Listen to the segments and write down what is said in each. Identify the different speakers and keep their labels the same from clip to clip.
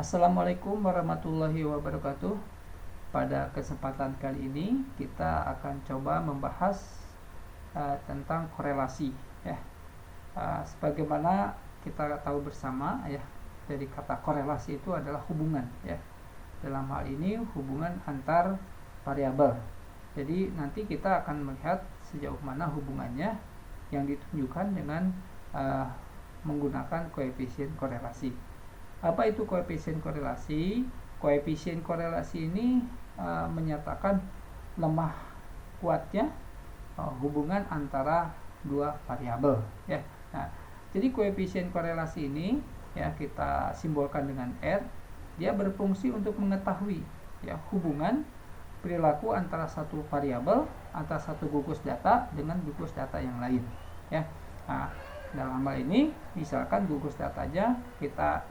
Speaker 1: Assalamualaikum warahmatullahi wabarakatuh. Pada kesempatan kali ini kita akan coba membahas tentang korelasi ya. Sebagaimana kita tahu bersama ya, dari kata korelasi itu adalah hubungan ya. Dalam hal ini hubungan antar variabel. Jadi nanti kita akan melihat sejauh mana hubungannya yang ditunjukkan dengan menggunakan koefisien korelasi. Apa itu koefisien korelasi? Koefisien korelasi ini menyatakan lemah kuatnya hubungan antara dua variabel ya. Nah, jadi koefisien korelasi ini ya kita simbolkan dengan R. Dia berfungsi untuk mengetahui ya hubungan perilaku antara satu variabel, antara satu gugus data dengan gugus data yang lain ya. Nah, dalam hal ini misalkan gugus datanya kita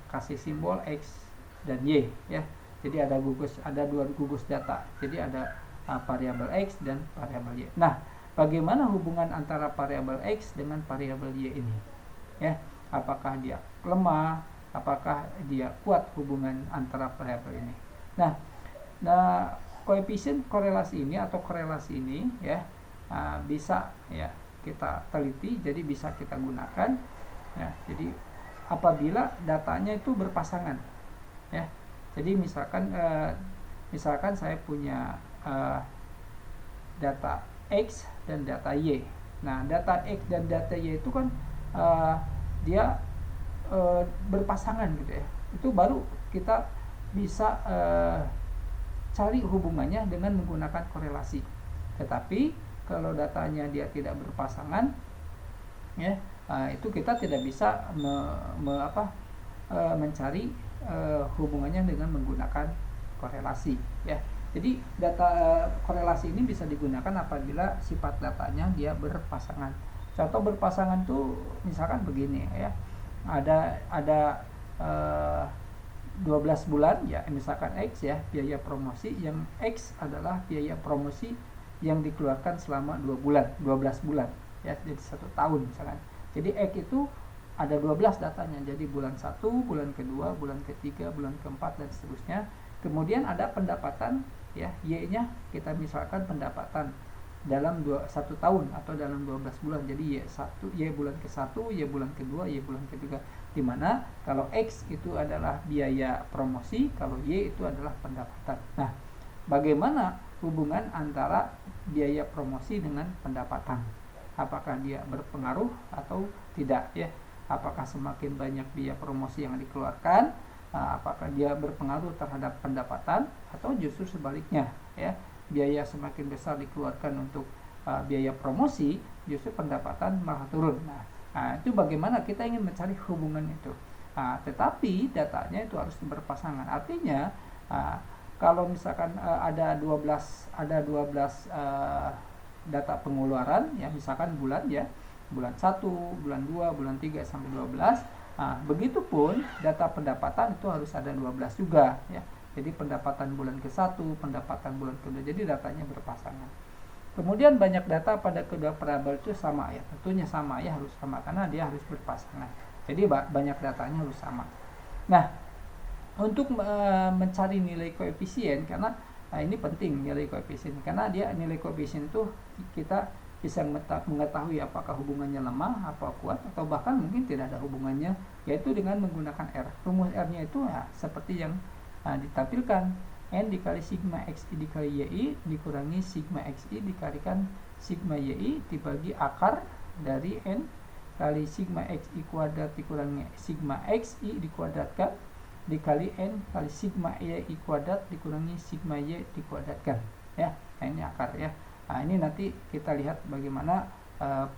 Speaker 1: kasih simbol X dan Y ya. Jadi ada dua gugus data. Jadi ada variabel X dan variabel Y. Nah, bagaimana hubungan antara variabel X dengan variabel Y ini? Ya, apakah dia lemah? Apakah dia kuat hubungan antara variabel ini? Nah, koefisien korelasi ini atau korelasi ini ya bisa ya kita teliti, jadi bisa kita gunakan ya. Jadi apabila datanya itu berpasangan ya. Jadi misalkan saya punya data X dan data Y. Nah, data X dan data Y itu kan dia berpasangan gitu ya. Itu baru kita bisa cari hubungannya dengan menggunakan korelasi. Tetapi kalau datanya dia tidak berpasangan ya, itu kita tidak bisa mencari hubungannya dengan menggunakan korelasi ya. Jadi data korelasi ini bisa digunakan apabila sifat datanya dia berpasangan. Contoh berpasangan tuh misalkan begini ya. Ada 12 bulan ya, misalkan X ya, biaya promosi, yang X adalah biaya promosi yang dikeluarkan selama 12 bulan ya, jadi 1 tahun misalkan. Jadi X itu ada 12 datanya, jadi bulan 1, bulan kedua, bulan ketiga, bulan keempat dan seterusnya. Kemudian ada pendapatan ya, Y-nya kita misalkan pendapatan dalam 1 tahun atau dalam 12 bulan. Jadi Y bulan ke-1, Y bulan kedua, Y bulan ketiga. Dimana kalau X itu adalah biaya promosi, kalau Y itu adalah pendapatan. Nah, bagaimana hubungan antara biaya promosi dengan pendapatan? Apakah dia berpengaruh atau tidak ya? Apakah semakin banyak biaya promosi yang dikeluarkan, apakah dia berpengaruh terhadap pendapatan, atau justru sebaliknya ya? Biaya semakin besar dikeluarkan untuk biaya promosi, justru pendapatan malah turun. Nah, itu bagaimana kita ingin mencari hubungan itu. Tetapi datanya itu harus berpasangan. Artinya kalau misalkan ada 12 data pengeluaran ya, misalkan bulan ya, bulan 1, bulan 2, bulan 3 sampai 12. Begitupun data pendapatan itu harus ada 12 juga ya. Jadi pendapatan bulan ke-1, pendapatan bulan kedua. Jadi datanya berpasangan. Kemudian banyak data pada kedua variabel itu sama ya. Tentunya sama ya, harus sama karena dia harus berpasangan. Jadi banyak datanya harus sama. Nah, untuk mencari nilai koefisien, karena ini penting nilai koefisien, karena nilai koefisien itu kita bisa mengetahui apakah hubungannya lemah, apa kuat, atau bahkan mungkin tidak ada hubungannya, yaitu dengan menggunakan R. Rumus R-nya itu ya seperti yang ditampilkan, N dikali sigma XI dikali YI dikurangi sigma XI dikalikan sigma YI dibagi akar dari N kali sigma XI kuadrat dikurangi sigma XI dikuadratkan dikali N kali sigma YI kuadrat dikurangi sigma Y dikuadratkan ya. Nah, ini akar ya. Nah, ini nanti kita lihat bagaimana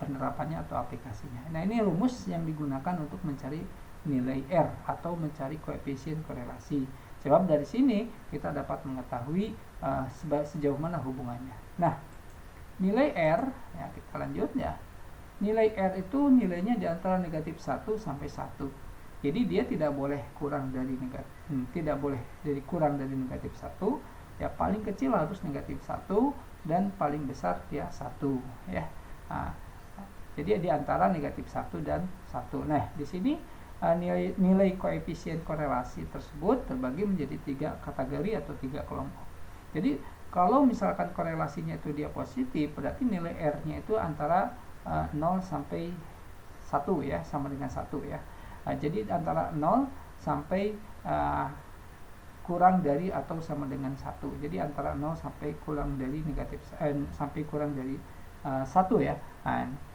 Speaker 1: penerapannya atau aplikasinya. Nah, ini rumus yang digunakan untuk mencari nilai R atau mencari koefisien korelasi. Sebab dari sini kita dapat mengetahui sejauh mana hubungannya. Nah, nilai R ya, kita lanjut ya. Nilai R itu nilainya di antara negatif 1 sampai 1. Jadi dia tidak boleh kurang dari kurang dari negatif 1. Ya, paling kecil harus negatif 1 dan paling besar dia 1 ya. Jadi di antara negatif 1 dan 1. Nah, di sini nilai koefisien korelasi tersebut terbagi menjadi 3 kategori atau 3 kelompok. Jadi kalau misalkan korelasinya itu dia positif, berarti nilai R-nya itu antara 0 sampai 1 ya, sama dengan 1 ya. Jadi antara 0 sampai kurang dari atau sama dengan 1. Jadi antara 0 sampai kurang dari sampai kurang dari 1 ya.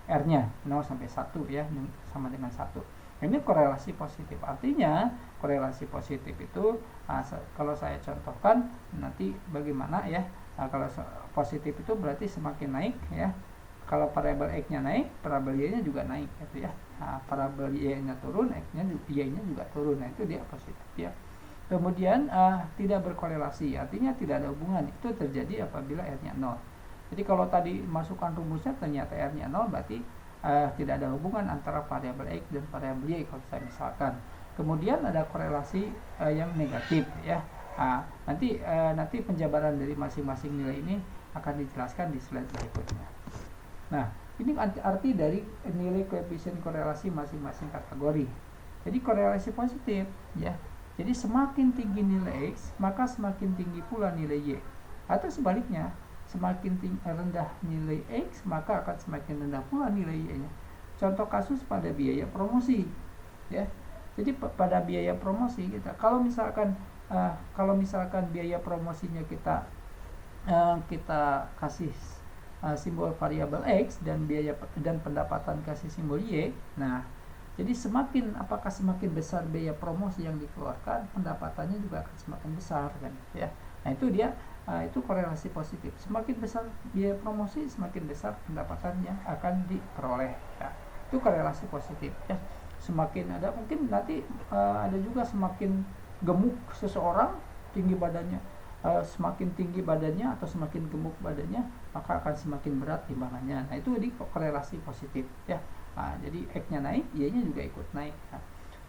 Speaker 1: R-nya 0 sampai 1 ya, sama dengan 1. Ini korelasi positif. Artinya korelasi positif itu kalau saya contohkan nanti bagaimana ya. Kalau positif itu berarti semakin naik ya. Kalau variabel X-nya naik, variabel Y-nya juga naik gitu ya. Variabel Y-nya turun, X-nya Y-nya juga turun. Nah, itu dia positif ya. Kemudian tidak berkorelasi, artinya tidak ada hubungan. Itu terjadi apabila R-nya 0. Jadi kalau tadi masukkan rumusnya ternyata R-nya 0, berarti tidak ada hubungan antara variabel X dan variabel Y kalau saya misalkan. Kemudian ada korelasi yang negatif ya. Nanti penjabaran dari masing-masing nilai ini akan dijelaskan di slide berikutnya. Nah, ini arti dari nilai koefisien korelasi masing-masing kategori. Jadi korelasi positif ya. Jadi semakin tinggi nilai X, maka semakin tinggi pula nilai Y. Atau sebaliknya, semakin rendah nilai X, maka akan semakin rendah pula nilai Y-nya. Contoh kasus pada biaya promosi ya. Jadi pada biaya promosi kita, kalau misalkan biaya promosinya kita kasih simbol variabel X dan pendapatan kasih simbol Y. Nah, jadi apakah semakin besar biaya promosi yang dikeluarkan, pendapatannya juga akan semakin besar kan ya. Nah, itu dia itu korelasi positif. Semakin besar biaya promosi, semakin besar pendapatan yang akan diperoleh ya. Itu korelasi positif ya. Semakin ada, mungkin nanti ada juga semakin gemuk seseorang, tinggi badannya, semakin tinggi badannya atau semakin gemuk badannya, maka akan semakin berat timbangannya. Nah, itu di korelasi positif ya. Jadi X-nya naik, Y-nya juga ikut naik ya.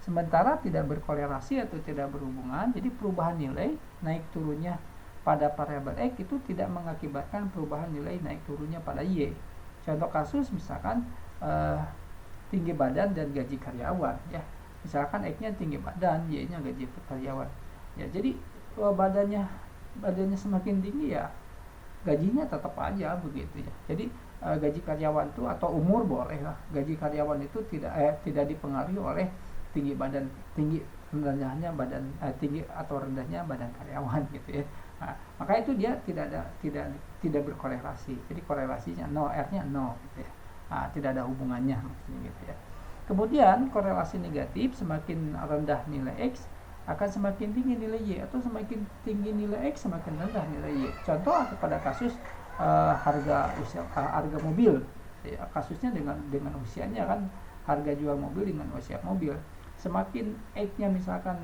Speaker 1: Sementara tidak berkorelasi atau tidak berhubungan, jadi perubahan nilai naik turunnya pada variabel X itu tidak mengakibatkan perubahan nilai naik turunnya pada Y. Contoh kasus misalkan tinggi badan dan gaji karyawan ya. Misalkan X-nya tinggi badan, Y-nya gaji karyawan. Ya, jadi badannya semakin tinggi ya gajinya tetap aja begitu ya. Jadi gaji karyawan itu atau umur boleh lah. Gaji karyawan itu tidak dipengaruhi oleh tinggi badan, rendahnya badan, tinggi atau rendahnya badan karyawan gitu ya. Nah, maka itu dia tidak berkorelasi. Jadi korelasinya 0, R-nya 0 gitu ya. Tidak ada hubungannya maksudnya gitu ya. Kemudian korelasi negatif, semakin rendah nilai X akan semakin tinggi nilai Y, atau semakin tinggi nilai X semakin rendah nilai Y. Contoh pada kasus harga mobil ya, kasusnya dengan usianya kan, harga jual mobil dengan usia mobil. Semakin X-nya misalkan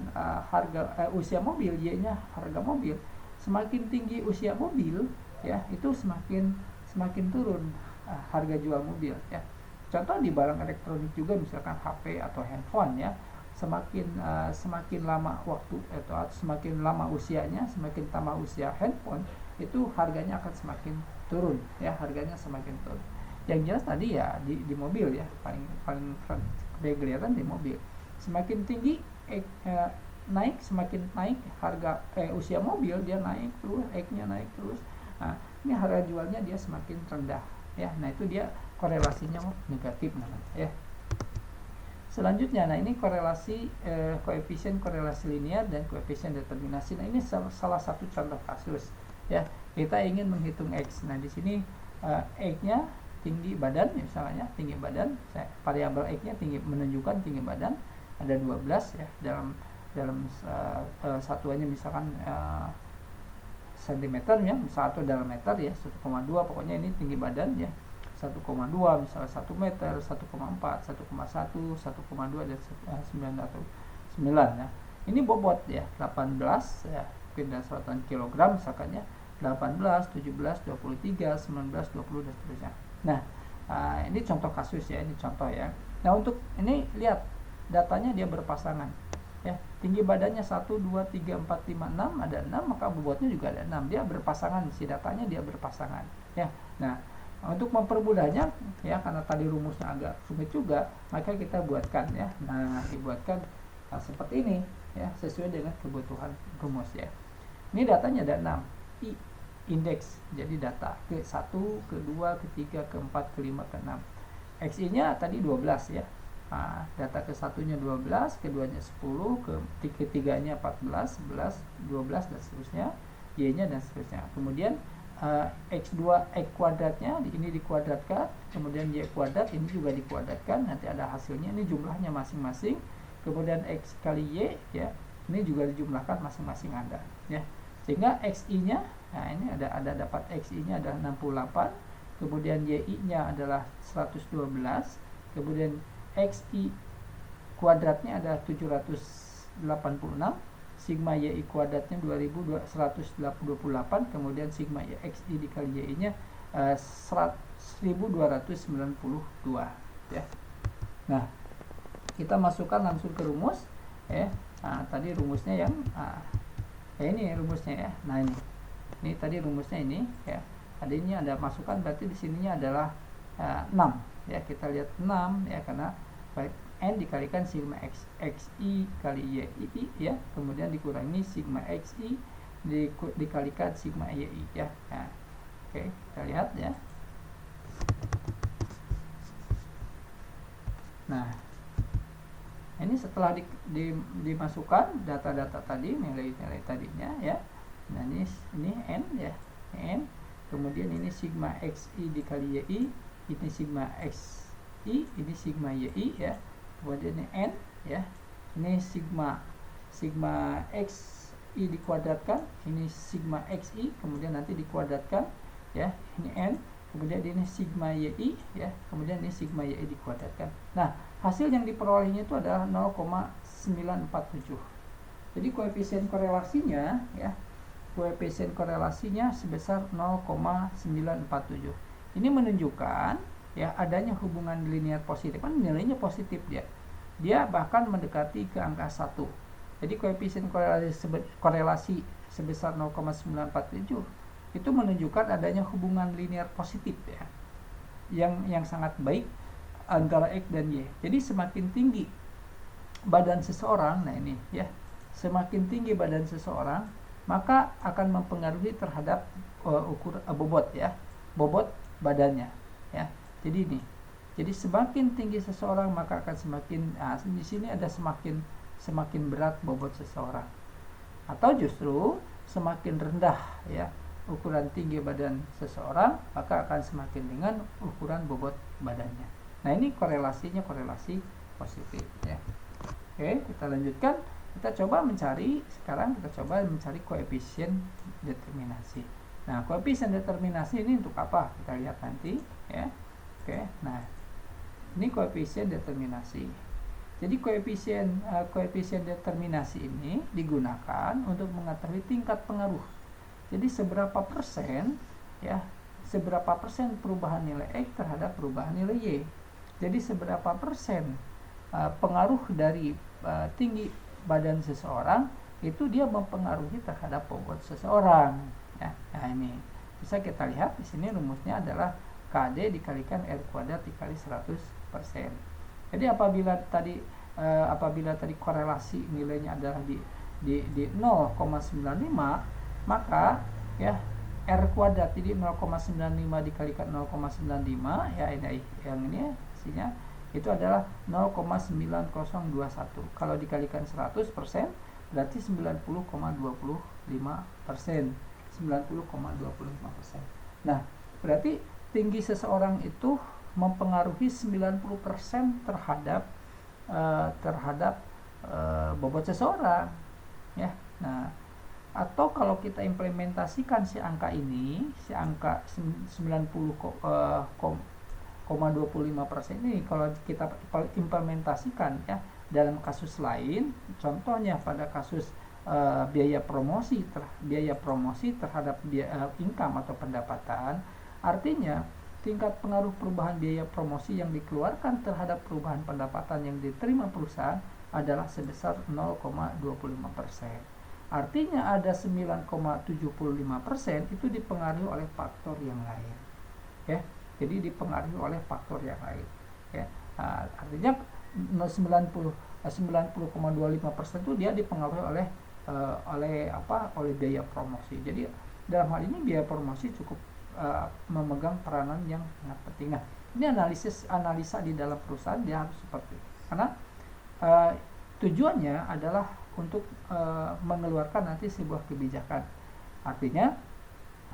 Speaker 1: usia mobil, Y-nya harga mobil. Semakin tinggi usia mobil ya, itu semakin turun harga jual mobil ya. Contoh di barang elektronik juga, misalkan HP atau handphone ya, semakin lama waktu atau semakin lama usianya, semakin tambah usia handphone, itu harganya akan semakin turun ya, harganya semakin turun. Yang jelas tadi ya di mobil ya, paling kelihatan di mobil. Semakin tinggi naik, semakin naik harga usia mobil, dia naik terus, X-nya naik terus. Nah, ini harga jualnya dia semakin rendah ya. Nah, itu dia korelasinya negatif namanya ya. Selanjutnya, nah ini korelasi koefisien korelasi linear dan koefisien determinasi. Nah, ini salah satu contoh kasus ya. Kita ingin menghitung X. Nah, di sini X-nya tinggi badan misalnya, tinggi badan, variabel X-nya menunjukkan tinggi badan ada 12 ya, dalam satuannya misalkan cm ya, misal atau dalam meter ya, 1,2, pokoknya ini tinggi badan ya, 1,2 misalnya 1 meter, 1,4, 1,1, 1,2 dan 9 atau 9 ya. Ini bobot ya, 18 ya, pindah satuan kilogram misalkan ya, 18, 17, 23, 19, 20 dan seterusnya. Nah, ini contoh kasus ya, ini contoh ya. Nah, untuk ini lihat datanya dia berpasangan ya, tinggi badannya 1, 2, 3, 4, 5, 6, ada 6, maka bobotnya juga ada 6. Dia berpasangan, si datanya dia berpasangan ya. Nah, Untuk mempermudahnya ya, karena tadi rumusnya agak rumit juga, maka kita buatkan ya. Nah, dibuatkan seperti ini ya, sesuai dengan kebutuhan rumus ya. Ini datanya ada 6 indeks, jadi data ke-1, ke-2, ke-3, ke-4, ke-5, ke-6. XI-nya tadi 12 ya. Nah, data ke-1-nya 12, keduanya 10, ketiganya 14, 11, 12 dan seterusnya, Y-nya dan seterusnya. Kemudian X2 X kuadratnya ini dikuadratkan, kemudian Y kuadrat ini juga dikuadratkan, nanti ada hasilnya, ini jumlahnya masing-masing. Kemudian X kali Y ya, ini juga dijumlahkan masing-masing Anda ya. Sehingga XI-nya, nah ini ada dapat XI-nya adalah 68, kemudian YI-nya adalah 112, kemudian XI kuadratnya adalah 786, sigma YI kuadratnya 2128, kemudian sigma XI dikali YI-nya 1292 ya. Nah, kita masukkan langsung ke rumus ya. Nah, tadi rumusnya yang ini rumusnya ya. Nah, ini tadi rumusnya ini ya. Tadi ini ada masukan, berarti di sininya adalah 6 ya. Kita lihat 6 ya, karena N dikalikan sigma XI kali YI ya, kemudian dikurangi sigma XI dikalikan sigma YI ya. Nah, oke, kita lihat ya. Nah, ini setelah dimasukkan data-data tadi, nilai-nilai tadinya ya. Nah, ini N ya, N, kemudian ini sigma XI dikali YI, ini sigma XI, ini sigma YI ya. Kemudian ini N ya, ini sigma XI dikuadratkan, ini sigma XI, kemudian nanti dikuadratkan ya, ini N, kemudian ini sigma YI ya, kemudian ini sigma YI dikuadratkan. Nah, hasil yang diperolehnya itu adalah 0,947. Jadi koefisien korelasinya ya, koefisien korelasinya sebesar 0,947. Ini menunjukkan ya adanya hubungan linear positif, kan nilainya positif dia bahkan mendekati ke angka 1. Jadi koefisien korelasi sebesar 0,947 itu menunjukkan adanya hubungan linear positif ya, yang sangat baik antara X dan Y. Jadi semakin tinggi badan seseorang, nah ini ya, semakin tinggi badan seseorang maka akan mempengaruhi terhadap bobot ya, bobot badannya ya. Jadi ini, jadi semakin tinggi seseorang maka akan semakin, di sini ada semakin berat bobot seseorang, atau justru semakin rendah ya ukuran tinggi badan seseorang maka akan semakin ringan ukuran bobot badannya. Nah, ini korelasinya korelasi positif ya. Oke, kita lanjutkan. Kita coba mencari koefisien determinasi. Nah, koefisien determinasi ini untuk apa? Kita lihat nanti ya. Oke, nah ini koefisien determinasi. Jadi koefisien determinasi ini digunakan untuk mengetahui tingkat pengaruh. Jadi seberapa persen perubahan nilai X terhadap perubahan nilai Y. Jadi seberapa persen pengaruh dari tinggi badan seseorang itu dia mempengaruhi terhadap bobot seseorang. Ya, nah ini bisa kita lihat di sini rumusnya adalah KD dikalikan R kuadrat dikali 100%. Jadi apabila tadi korelasi nilainya adalah di 0,95, maka ya R kuadrat jadi 0,95 dikalikan 0,95 ya, ini yang ini ya, hasilnya itu adalah 0,9021. Kalau dikalikan 100% berarti 90,25%. 90,25%. Nah, berarti tinggi seseorang itu mempengaruhi 90% terhadap bobot seseorang ya. Nah, atau kalau kita implementasikan si angka 90,25% ini, kalau kita implementasikan ya dalam kasus lain, contohnya pada kasus biaya promosi terhadap income atau pendapatan, artinya tingkat pengaruh perubahan biaya promosi yang dikeluarkan terhadap perubahan pendapatan yang diterima perusahaan adalah sebesar 0,25%. Artinya ada 9,75% itu dipengaruhi oleh faktor yang lain. Ya. jadi dipengaruhi oleh faktor yang lain, ya. Artinya 90,25% itu dia dipengaruhi oleh biaya promosi. Jadi dalam hal ini biaya promosi cukup memegang peranan yang sangat penting. Nah, ini analisa di dalam perusahaan dia harus seperti itu, karena tujuannya adalah untuk mengeluarkan nanti sebuah kebijakan. Artinya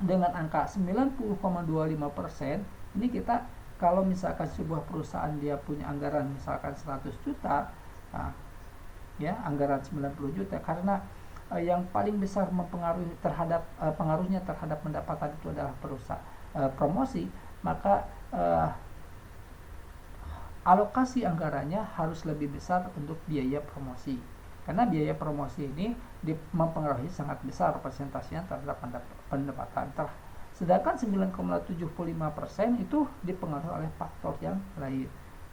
Speaker 1: dengan angka 90,25% ini kita, kalau misalkan sebuah perusahaan dia punya anggaran misalkan 100 juta, ya anggaran 90 juta, karena yang paling besar mempengaruhi pengaruhnya terhadap pendapatan itu adalah promosi, maka alokasi anggarannya harus lebih besar untuk biaya promosi, karena biaya promosi ini mempengaruhi sangat besar persentasenya terhadap pendapatan. Sedangkan 9,75% itu dipengaruhi oleh faktor yang lain.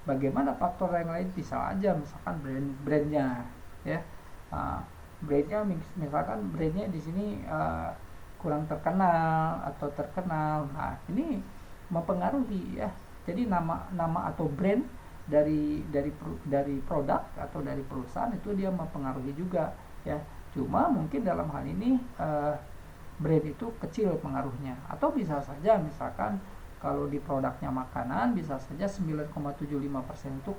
Speaker 1: Bagaimana faktor yang lain? Bisa aja misalkan brandnya, ya. Brandnya misalkan brandnya di sini kurang terkenal atau terkenal. Nah, ini mempengaruhi, ya. Jadi nama atau brand dari produk atau dari perusahaan itu dia mempengaruhi juga, ya. Cuma mungkin dalam hal ini brand itu kecil pengaruhnya, atau bisa saja misalkan kalau di produknya makanan bisa saja 9,75% itu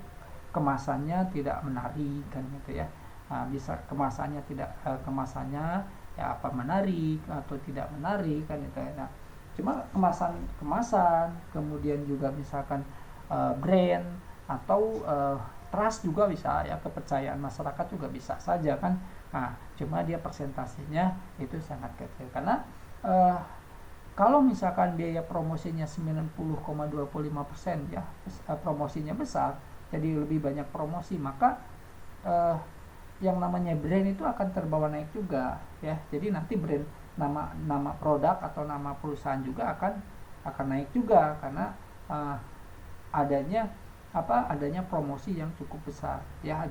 Speaker 1: kemasannya tidak menarik, kan gitu ya. Bisa kemasannya ya menarik atau tidak menarik, kan gitu ya. Nah, cuma kemasan kemudian juga misalkan brand atau trust juga bisa, ya, kepercayaan masyarakat juga bisa saja, kan. Nah, cuma dia persentasenya itu sangat kecil, karena kalau misalkan biaya promosinya 90,25%, ya, promosinya besar, jadi lebih banyak promosi, maka yang namanya brand itu akan terbawa naik juga, ya. Jadi nanti brand, nama produk atau nama perusahaan juga akan naik juga, karena adanya promosi yang cukup besar, ya,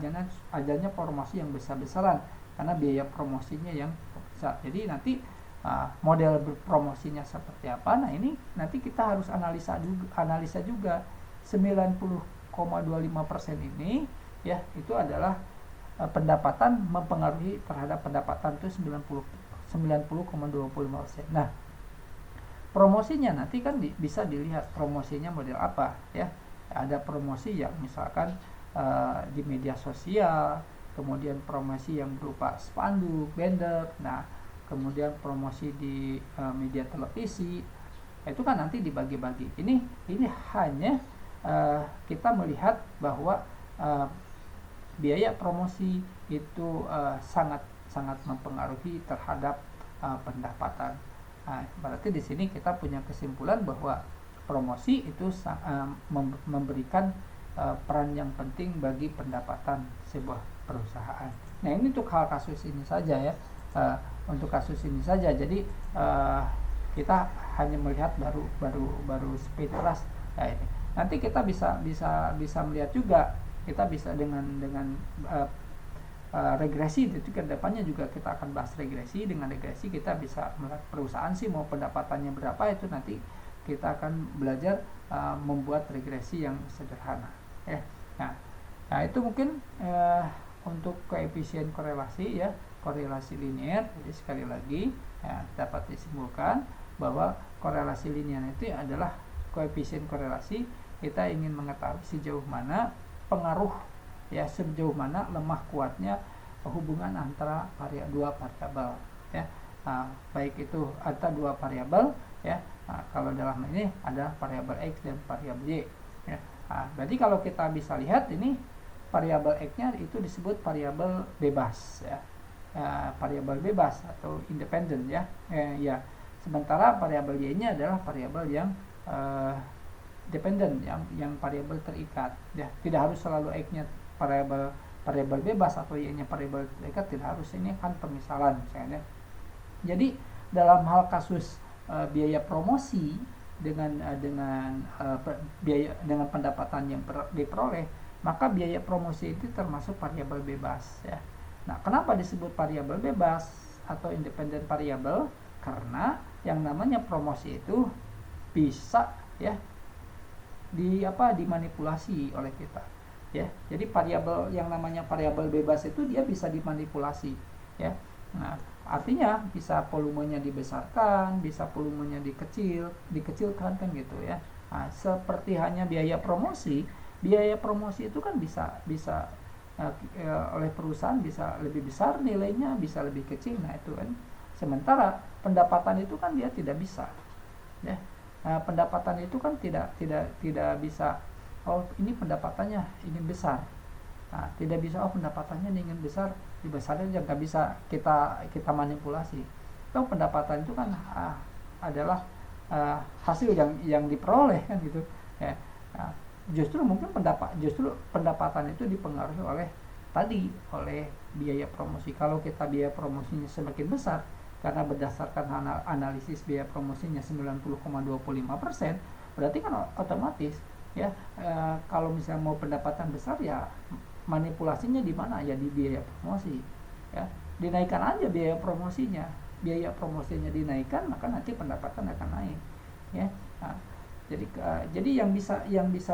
Speaker 1: adanya promosi yang besar-besaran, karena biaya promosinya yang besar. Jadi nanti model promosinya seperti apa. Nah, ini nanti kita harus analisa juga 90,25% ini, ya, itu adalah pendapatan mempengaruhi terhadap pendapatan itu 90,25%. Nah, promosinya nanti kan bisa dilihat promosinya model apa, ya. Ada promosi yang misalkan di media sosial, kemudian promosi yang berupa spanduk, banner, nah, kemudian promosi di media televisi, itu kan nanti dibagi-bagi. Ini hanya kita melihat bahwa biaya promosi itu sangat mempengaruhi terhadap pendapatan. Nah, berarti di sini kita punya kesimpulan bahwa promosi itu memberikan peran yang penting bagi pendapatan sebuah perusahaan. Nah, ini untuk hal kasus ini saja, ya. Untuk kasus ini saja. Jadi kita hanya melihat baru speed trust. Nah, ini. Nanti kita bisa melihat juga, kita bisa dengan regresi, itu ke depannya juga kita akan bahas regresi. Dengan regresi kita bisa melihat perusahaan sih mau pendapatannya berapa, itu nanti kita akan belajar membuat regresi yang sederhana, ya. Nah, itu mungkin untuk koefisien korelasi, ya, korelasi linear. Jadi sekali lagi, ya, dapat disimpulkan bahwa korelasi linear itu adalah koefisien korelasi. Kita ingin mengetahui sejauh mana pengaruh, ya, sejauh mana lemah kuatnya hubungan antara dua variabel, ya. Baik itu antara dua variabel, ya. Kalau dalam ini ada variabel X dan variabel Y, ya. Berarti kalau kita bisa lihat ini variabel X-nya itu disebut variabel bebas, ya. Variabel bebas atau independen, ya. Ya. Sementara variabel Y-nya adalah variabel yang dependen, yang variabel terikat, ya. Tidak harus selalu X-nya variabel bebas atau Y-nya variabel terikat, tidak harus. Ini kan permisalan misalnya. Jadi dalam hal kasus biaya promosi dengan pendapatan yang diperoleh, maka biaya promosi itu termasuk variabel bebas, ya. Nah, kenapa disebut variabel bebas atau independen variabel? Karena yang namanya promosi itu bisa, ya, dimanipulasi oleh kita, ya. Jadi variabel yang namanya variabel bebas itu dia bisa dimanipulasi, ya. Nah, artinya bisa volumenya dibesarkan, bisa volumenya dikecilkan kan gitu ya. Nah, seperti hanya biaya promosi itu kan bisa oleh perusahaan bisa lebih besar nilainya, bisa lebih kecil. Nah, itu kan. Sementara pendapatan itu kan dia tidak bisa, ya. Nah, pendapatan itu kan tidak bisa, oh ini pendapatannya ingin besar. Nah, tidak bisa, oh pendapatannya ingin besar, dibesarkan aja, nggak bisa kita manipulasi. Kalau pendapatan itu kan adalah hasil yang diperoleh kan gitu, ya. Nah, justru pendapatan itu dipengaruhi oleh biaya promosi. Kalau kita biaya promosinya semakin besar, karena berdasarkan analisis biaya promosinya 90,25%, berarti kan otomatis, ya, kalau misalnya mau pendapatan besar, ya manipulasinya di mana, ya di biaya promosi, ya. Dinaikkan aja biaya promosinya dinaikkan, maka nanti pendapatan akan naik, ya. Nah, jadi yang bisa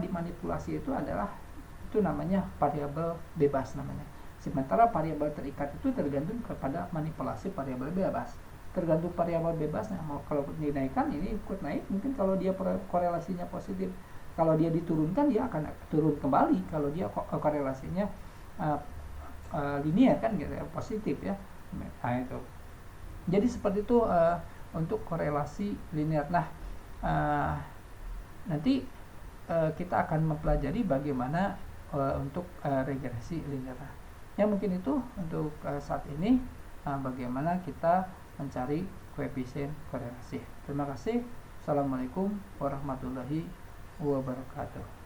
Speaker 1: dimanipulasi itu adalah, itu namanya variabel bebas namanya. Sementara variabel terikat itu tergantung kepada manipulasi variabel bebas. Tergantung variabel bebasnya, mau kalau dinaikkan ini ikut naik, mungkin kalau dia korelasinya positif. Kalau dia diturunkan, dia akan turun kembali kalau dia korelasinya linear kan gitu ya, positif ya. Nah, itu. Jadi seperti itu untuk korelasi linear. Nah, nanti kita akan mempelajari bagaimana untuk regresi linear. Ya, mungkin itu untuk saat ini, bagaimana kita mencari koefisien korelasi. Terima kasih. Assalamualaikum warahmatullahi wabarakatuh.